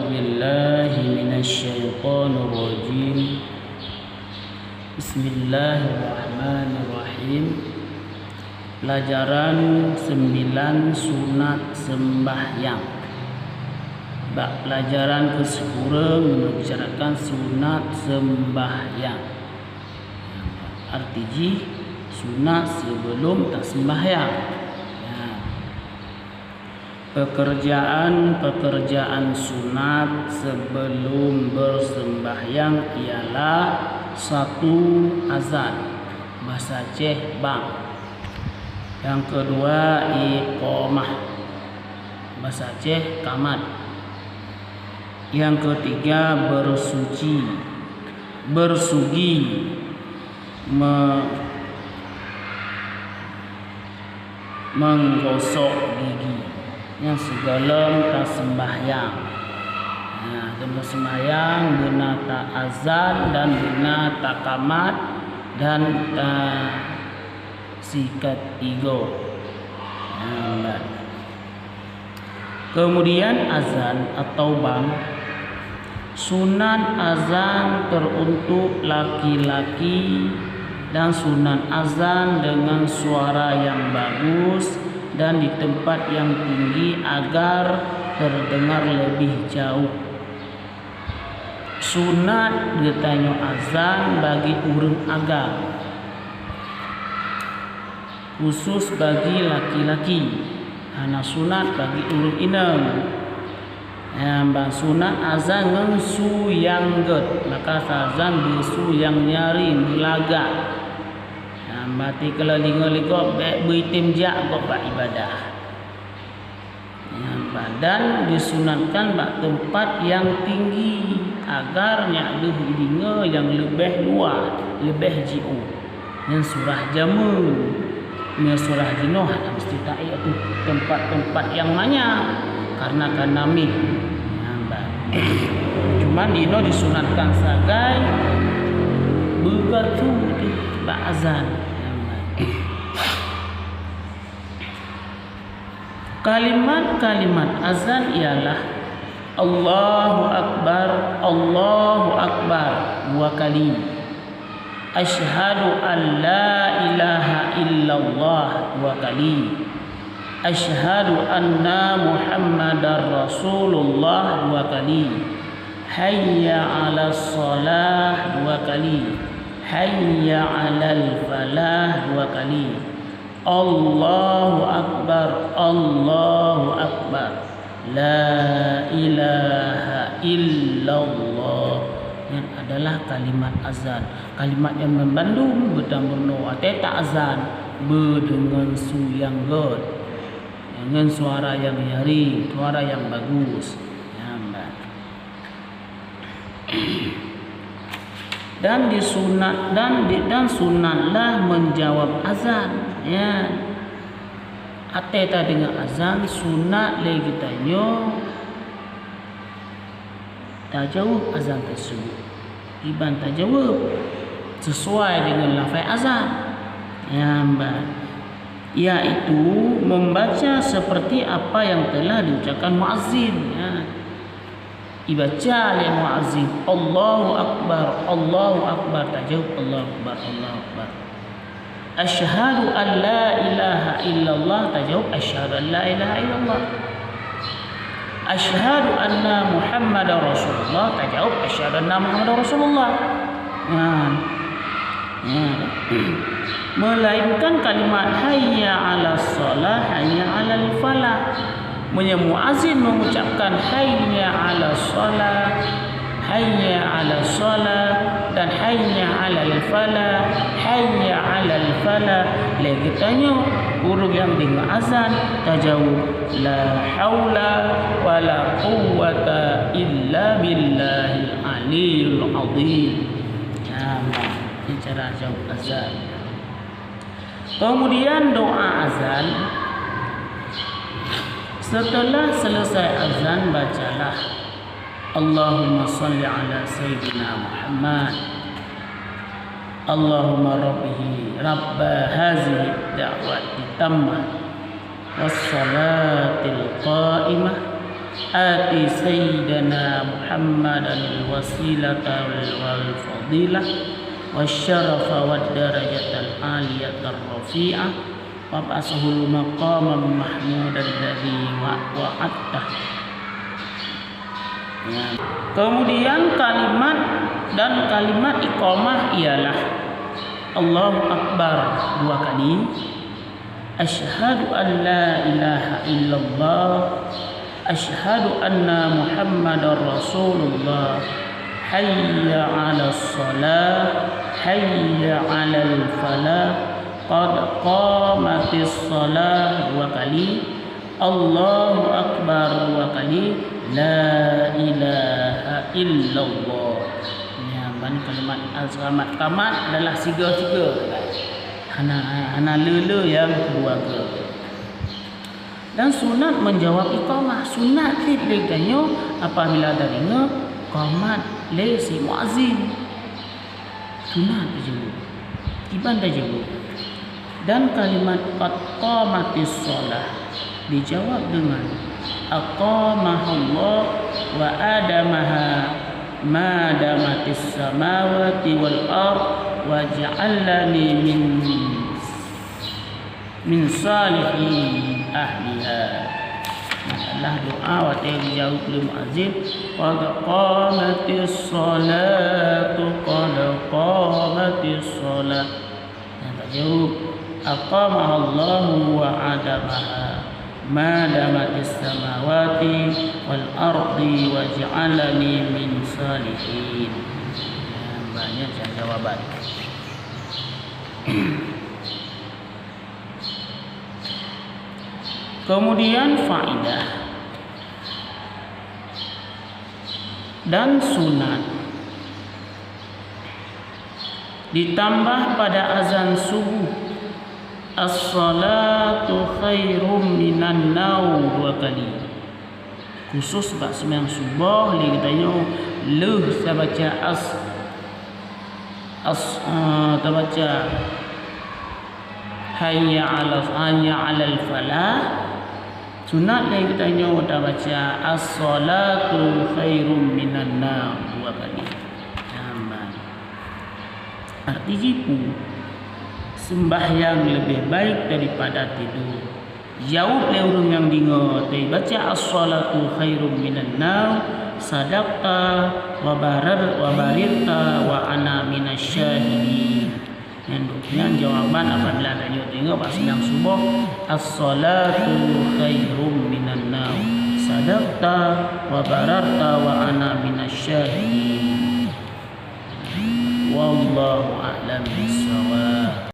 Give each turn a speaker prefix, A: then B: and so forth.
A: بالله من الشيطان الرجيم. Bismillahirrahmanirrahim. Pelajaran 9 sunat sembahyang. Pelajaran ke-10 membicarakan sunat sembahyang. Artinya sunat sebelum tak sembahyang. Pekerjaan sunat sebelum bersembahyang ialah 1. Azan, bahasa Aceh bang. Yang kedua iqamah, bahasa Aceh qamat. Yang ketiga bersugi menggosok gigi. Yang segala tak sembahyang. Sebelum sembahyang guna tak azan dan guna tak qamat dan tak sikat ego. Kemudian azan atau bang. Sunat azan teruntuk laki-laki dan sunat azan dengan suara yang bagus dan di tempat yang tinggi agar terdengar lebih jauh. Sunat ditanya azan bagi urang agama, khusus bagi laki-laki. Hana sunat bagi urang inang. Yang sunat azan ngensu yang get, maka azan bisu yang nyaring belagak. Mati kalau lingo-lingo beritim jak buat ibadah. Badan disunatkan bak tempat yang tinggi agar nyak lingo yang lebih luas, lebih jiu. Yang surah jamu, yang surah jinuh mesti tak itu tempat-tempat yang mana karena kanami. Cuma dino disunatkan sebagai begitu di azan. Kalimat-kalimat azan ialah Allahu Akbar, Allahu Akbar 2 kali. Asyhadu an la ilaha illallah 2 kali. Asyhadu anna Muhammadar Rasulullah 2 kali. Hayya 'alas shalah 2 kali. Hayya 'alal falah 2 kali. Allahu Akbar, Allahu Akbar, La ilaha illallah. Yang adalah kalimat azan. Kalimat yang membandung bertamurno ateta azan berdengan su yang god, dengan suara yang nyaring, suara yang bagus. Dan disunat dan sunatlah menjawab azan. Ateta dengan azan sunat lagi tanyo tak jawab azan tersebut. Iban tak jawab sesuai dengan lafaz azan. Yaitu membaca seperti apa yang telah diucapkan muazzin. Ibaca oleh muazzin Allahu Akbar, Allahu Akbar, tak jawab Allahu Akbar, Allahu Akbar. Asyhadu an la ilaha illallah, tak jawab asyhadu an la ilaha illallah. Asyhadu anna Muhammadar Rasulullah, tak jawab asyhadu anna Muhammadar Rasulullah. Melainkan kalimat hayya 'alas shalah, hayya 'alal falah. Muazzin mengucapkan hayya 'alas shalah, hayya 'alas shalah dan hayya 'alal falah, hayya 'alal falah. Lagi tanya guru yang dengar azan tajawab la haula wala quwwata illa billahil aliyil azim. Ini cara jawab azan. Kemudian doa azan. Setelah selesai azan bacalah Allahumma salli ala sayyidina Muhammad. Allahumma rabba hazihi da'wati tammah wassalatil qa'imah آتِ سيدنا محمدا الوسيلة والفضيلة والشرف والدرجة العالية الرفيعة وابعثه المقام المحمود الذي وعدته. Ya. Kemudian kalimat iqamah ialah Allahu Akbar 2 kali, asyhadu an la ilaha illallah, asyhadu anna Muhammadar Rasulullah, hayya 'alas shalah, hayya 'alal falah, qad qamatis shalah 2 kali, Allahu Akbar 2 kali, la ilaha illallah. Ya, kalimat al-selamat kamat adalah tiga-tiga. Hana lele yang kedua ke. Dan sunat menjawab iqamah. Sunat tidaknya apabila darinya qamat le si muazzin. Sunat juga. Iban dah juga. Dan kalimat qad qamatis shalah dijawab dengan aqamahullah wa adamaha ma damatis samawati wal ard wa ja'alani min salihin ahliha. Masalah doa wa dijawab oleh muazzin qad qamatis salatu qad qamatis salat. Dan jawab aqamahallahu wa adamaha ma damatis samawati wal ardi wa ja'alani min salihin. Banyak jawaban. Kemudian faidah dan sunat ditambah pada azan subuh as-salatu khairum minan naum 2 kali. Khusus bab sembahyang subuh li katanya leh saya baca baca hayya 'alal falah. Sunat li katanya kita baca as-salatu khairum minan naum 2 kali. Arti jipu sembahyang lebih baik daripada tidur. Jawab le orang yang dengar tai baca as-salatu khairum minan naum, sadaqta wa barirta wa ana minasyahidin. Yang jawaban apabila tanya dengar pas sembahyang subuh as-salatu khairum minan naum, sadaqta wa bararta wa ana minasyahidin. Wallahu a'lam bissawab.